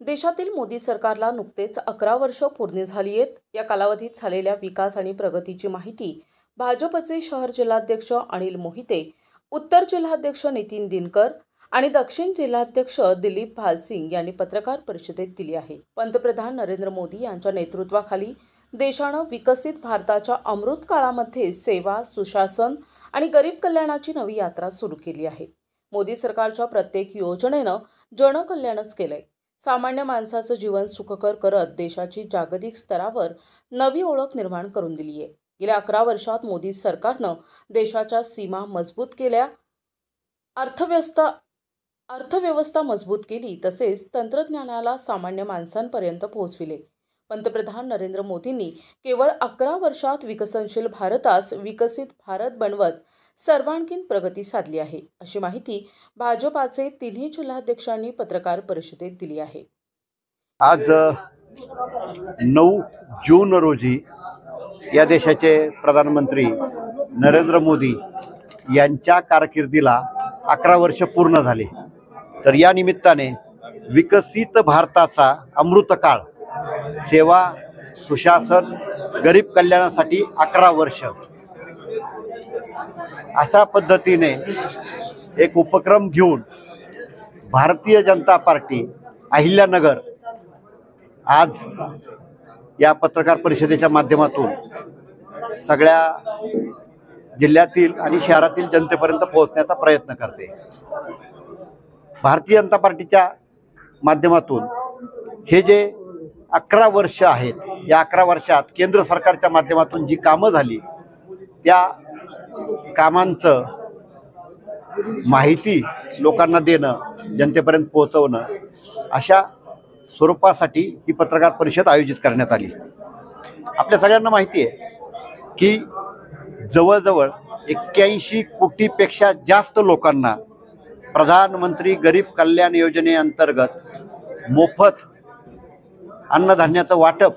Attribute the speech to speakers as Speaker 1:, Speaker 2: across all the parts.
Speaker 1: देशातील मोदी सरकारला नुकतेच 11 वर्ष पूर्ण झाली आहेत। या कालावधीत झालेल्या विकास आणि प्रगतीची माहिती भाजपचे शहर जिल्हाध्यक्ष अनिल मोहिते, उत्तर जिल्हाध्यक्ष नितीन दिनकर आणि दक्षिण जिल्हाध्यक्ष दिलीप भालसिंग यांनी पत्रकार परिषदेत दिली आहे। पंतप्रधान नरेंद्र मोदी यांच्या नेतृत्वाखाली देशाने विकसित भारताच्या अमृत काळामध्ये सेवा, सुशासन आणि गरीब कल्याणाची नवी यात्रा सुरू केली आहे। मोदी सरकारच्या प्रत्येक योजनेने जनकल्याणच केलंय। सामान्य माणसाचं जीवन सुखकर करत देशाची जागतिक स्तरावर नवी ओळख निर्माण करून दिली आहे। गेल्या 11 वर्षात मोदी सरकारने देशाच्या सीमा मजबूत केल्या, अर्थव्यवस्था मजबूत केली, तसेच तंत्रज्ञानाला सामान्य माणसांपर्यंत पोहोचविले। पंतप्रधान नरेंद्र मोदींनी केवळ 11 वर्षात विकसनशील भारतास विकसित भारत बनवत सर्वांगीण प्रगती साधली आहे, अशी माहिती भाजपाचे तिन्ही जिल्हाध्यक्षांनी पत्रकार परिषदेत दिली आहे।
Speaker 2: आज 9 जून रोजी या देशाचे प्रधानमंत्री नरेंद्र मोदी यांच्या कारकिर्दीला 11 वर्ष पूर्ण झाले। तर या निमित्ताने विकसित भारताचा अमृतकाळ, सेवा, सुशासन, गरीब कल्याणासाठी 11 वर्ष अशा पद्धतीने एक उपक्रम घेऊन भारतीय जनता पार्टी अहिल्यानगर आज या पत्रकार परिषदेच्या माध्यमातून सगळ्या जिल्ह्यातील आणि शहरातील जनतेपर्यंत पोहोचण्याचा प्रयत्न करते। भारतीय जनता पार्टीच्या माध्यमातून हे जे 11 वर्ष आहेत, या 11 वर्षात केंद्र सरकारच्या माध्यमातून जी कामं झाली त्या कामांचं माहिती लोकांना देणं, जनतेपर्यंत पोहोचवणं, अशा स्वरूपासाठी ही पत्रकार परिषद आयोजित करण्यात आली। आपल्या सगळ्यांना माहिती आहे की जवळजवळ 81 कोटीपेक्षा जास्त लोकांना प्रधानमंत्री गरीब कल्याण योजनेअंतर्गत मोफत अन्नधान्याचं वाटप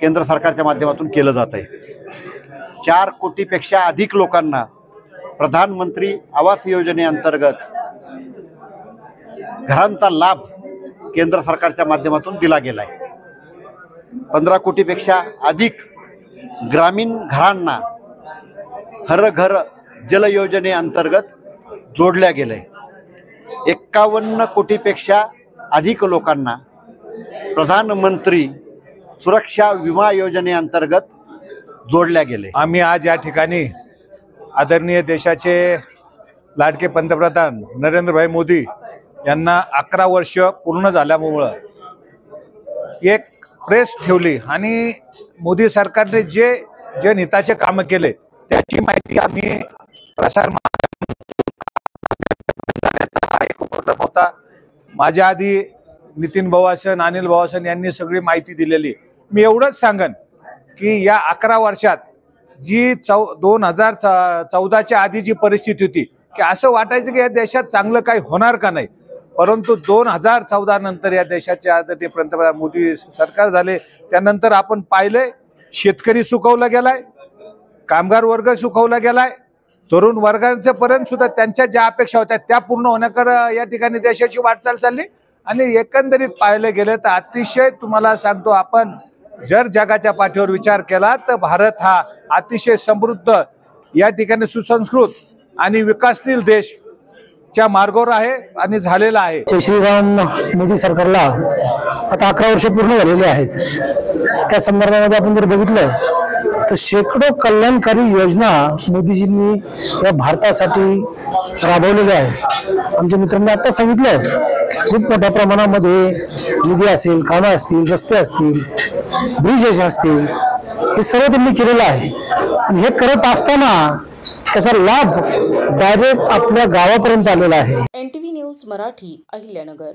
Speaker 2: केंद्र सरकारच्या माध्यमातून केलं जात आहे। 4 कोटीपेक्षा अधिक लोकांना प्रधानमंत्री आवास योजनेअंतर्गत घरांचा लाभ केंद्र सरकारच्या माध्यमातून दिला गेला आहे। 15 कोटीपेक्षा अधिक ग्रामीण घरांना हर घर जल योजनेअंतर्गत जोडल्या गेले। 51 कोटीपेक्षा अधिक लोकांना प्रधानमंत्री सुरक्षा विमा योजनेअंतर्गत जोडल्या गेले।
Speaker 3: आम्ही आज या ठिकाणी आदरणीय देशाचे लाडके पंतप्रधान नरेंद्रभाई मोदी यांना 11 वर्ष पूर्ण झाल्यामुळे एक प्रेस ठेवली आणि मोदी सरकारने जे जनहिताचे काम केले त्याची माहिती आम्ही प्रसार माध्यमात होता। माझ्या आधी नितीन भाऊसन, अनिल भाऊसन यांनी सगळी माहिती दिलेली। मी एवढंच सांगन की या 11 वर्षात जी 2014च्या आधी जी परिस्थिती होती की असं वाटायचं की या देशात चांगलं काही होणार का नाही, परंतु 2014 नंतर या देशाचे आदरणीय पंतप्रधान मोदी सरकार झाले त्यानंतर आपण पाहिले शेतकरी सुखावला गेलाय, कामगार वर्ग सुखावला गेलाय, तरुण वर्गांच्या पर्यंत सुद्धा त्यांच्या ज्या अपेक्षा होत्या त्या पूर्ण होण्याकडे या ठिकाणी देशाची वाटचाल चालली। आणि एकंदरीत पाहिले गेले तर अतिशय तुम्हाला सांगतो, आपण जर जगाच्या पाठीवर विचार केला तर भारत हा अतिशय समृद्ध, या ठिकाणी सुसंस्कृत आणि विकासशील देशच्या मार्गावर आहे आणि झालेला आहे।
Speaker 4: जय श्रीराम। मोदी सरकारला आता 11 वर्ष पूर्ण झालेली आहेत। त्या संदर्भामध्ये आपण जर बघितलं तर शेकडो कल्याणकारी योजना मोदीजींनी या भारतासाठी राबवलेल्या आहेत। आमच्या मित्रांनी आता सांगितलं खूप मोठ्या प्रमाणामध्ये निधी असेल, कामं असतील, रस्ते असतील, ब्रिजेस असतील, हे सर्व त्यांनी केलेलं आहे। आणि हे करत असताना त्याचा लाभ डायरेक्ट आपल्या गावापर्यंत आलेला आहे।
Speaker 1: NTV news Marathi, Ahilyanagar.